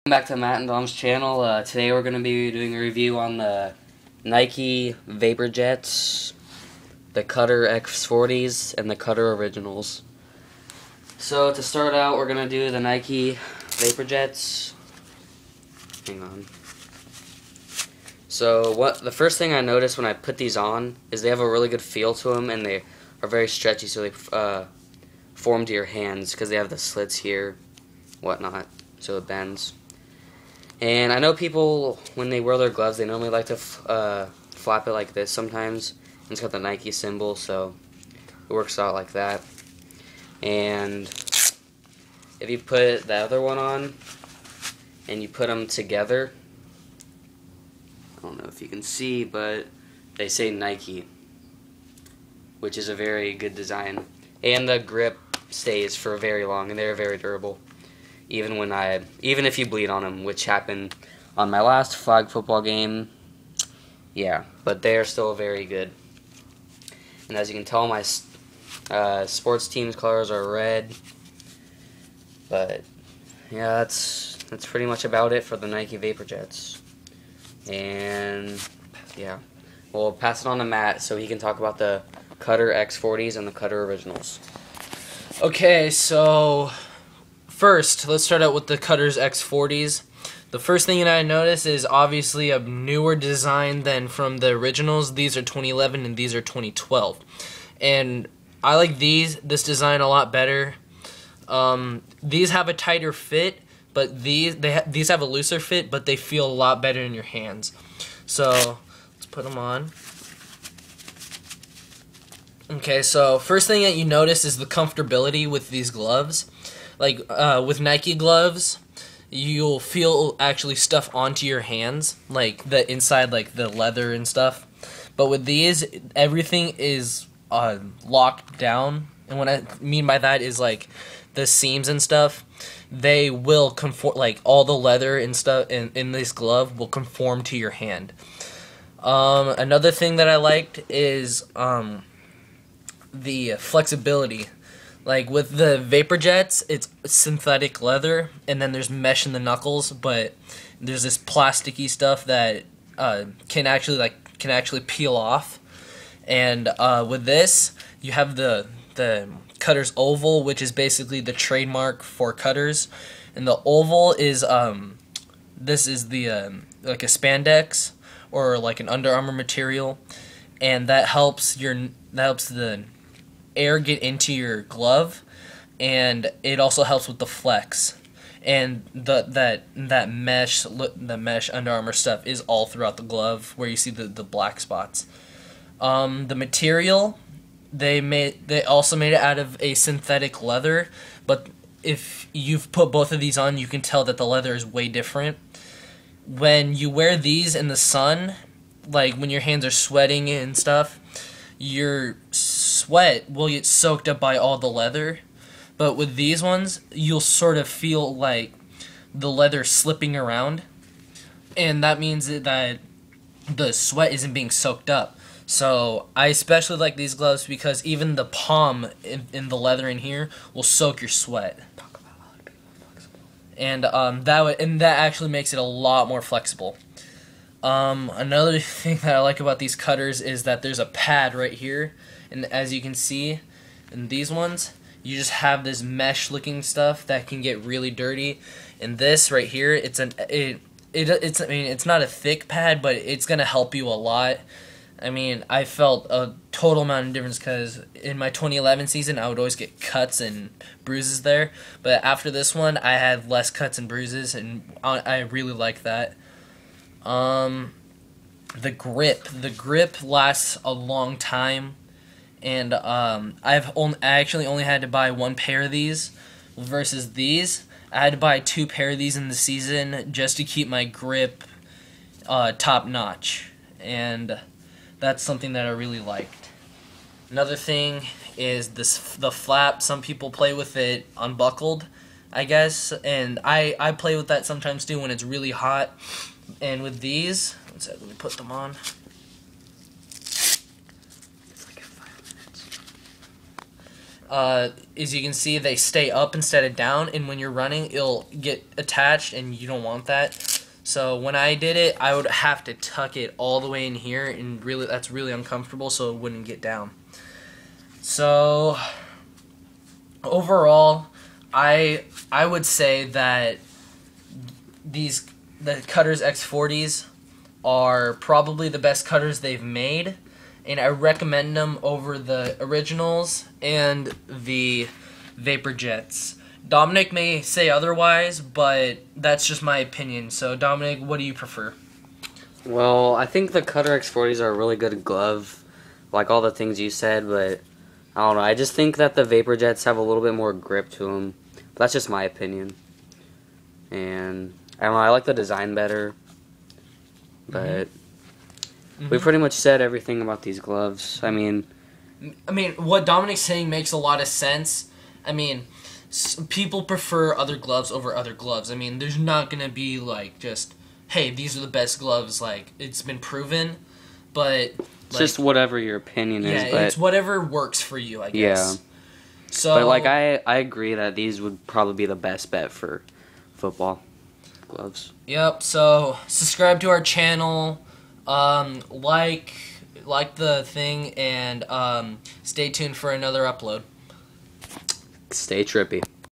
Welcome back to Matt and Dom's channel. Today we're going to be doing a review on the Nike Vapor Jets, the Cutter X40s, and the Cutter Originals. So to start out, we're going to do the Nike Vapor Jets. Hang on. So the first thing I noticed when I put these on is they have a really good feel to them, and they are very stretchy, so they form to your hands because they have the slits here, whatnot, so it bends. And I know people, when they wear their gloves, they normally like to flap it like this sometimes. And it's got the Nike symbol, so it works out like that. And if you put the other one on and you put them together, I don't know if you can see, but they say Nike, which is a very good design. And the grip stays for very long, and they're very durable. Even if you bleed on them, which happened on my last flag football game, yeah, but they are still very good. And as you can tell, my sports team's colors are red. But yeah, that's pretty much about it for the Nike Vapor Jets. And yeah, we'll pass it on to Matt so he can talk about the Cutter X40s and the Cutter Originals. Okay, so first, let's start out with the Cutter's X40s. The first thing that I noticed is obviously a newer design than from the originals. These are 2011 and these are 2012. And I like this design a lot better. These have a tighter fit, but these have a looser fit, but they feel a lot better in your hands. So, let's put them on. Okay, so first thing that you notice is the comfortability with these gloves. Like, with Nike gloves, you'll feel actually stuff onto your hands, like the inside, like the leather and stuff. But with these, everything is locked down. And what I mean by that is, like, the seams and stuff, they will conform, like, all the leather and stuff in this glove will conform to your hand. Another thing that I liked is the flexibility. Like with the Vapor Jets, it's synthetic leather, and then there's mesh in the knuckles, but there's this plasticky stuff that can actually peel off. And with this, you have the Cutter's Oval, which is basically the trademark for Cutters, and the Oval is this is the like a spandex or like an Under Armour material, and that helps the air get into your glove, and it also helps with the flex. And that mesh Under Armour stuff is all throughout the glove where you see the black spots. The material, they also made it out of a synthetic leather, but if you've put both of these on, you can tell that the leather is way different. When you wear these in the sun, like when your hands are sweating and stuff, your sweat will get soaked up by all the leather. But with these ones, you'll sort of feel like the leather slipping around, and that means that the sweat isn't being soaked up. So I especially like these gloves because even the palm in the leather in here will soak your sweat. And that actually makes it a lot more flexible. Another thing that I like about these Cutters is that there's a pad right here, and as you can see in these ones, you just have this mesh looking stuff that can get really dirty. And this right here, it's not a thick pad, but it's gonna help you a lot. I mean, I felt a total amount of difference because in my 2011 season, I would always get cuts and bruises there. But after this one, I had less cuts and bruises, and I really like that. The grip lasts a long time, and I actually only had to buy one pair of these versus these. I had to buy 2 pair of these in the season just to keep my grip top notch, and that's something that I really liked. Another thing is the flap. Some people play with it unbuckled, I guess, and I play with that sometimes too when it's really hot. And with these, let me put them on. It's like 5 minutes. As you can see, they stay up instead of down, and when you're running, it'll get attached, and you don't want that. So when I did it, I would have to tuck it all the way in here, and really, that's really uncomfortable, so it wouldn't get down. So overall, I would say that the Cutters X40s are probably the best cutters they've made, and I recommend them over the originals and the Vapor Jets. Dominic may say otherwise, but that's just my opinion. So, Dominic, what do you prefer? Well, I think the Cutter X40s are a really good glove, like all the things you said, but I don't know. I just think that the Vapor Jets have a little bit more grip to them. But that's just my opinion. And I don't know. I like the design better. But we pretty much said everything about these gloves. I mean, what Dominic's saying makes a lot of sense. I mean, people prefer other gloves over other gloves. I mean, there's not going to be, like, just, hey, these are the best gloves. Like, it's been proven. But it's just whatever your opinion is. Yeah, but it's whatever works for you, I guess. Yeah. So, but, like, I agree that these would probably be the best bet for football gloves. Yep, so subscribe to our channel, like the thing, and stay tuned for another upload. Stay trippy.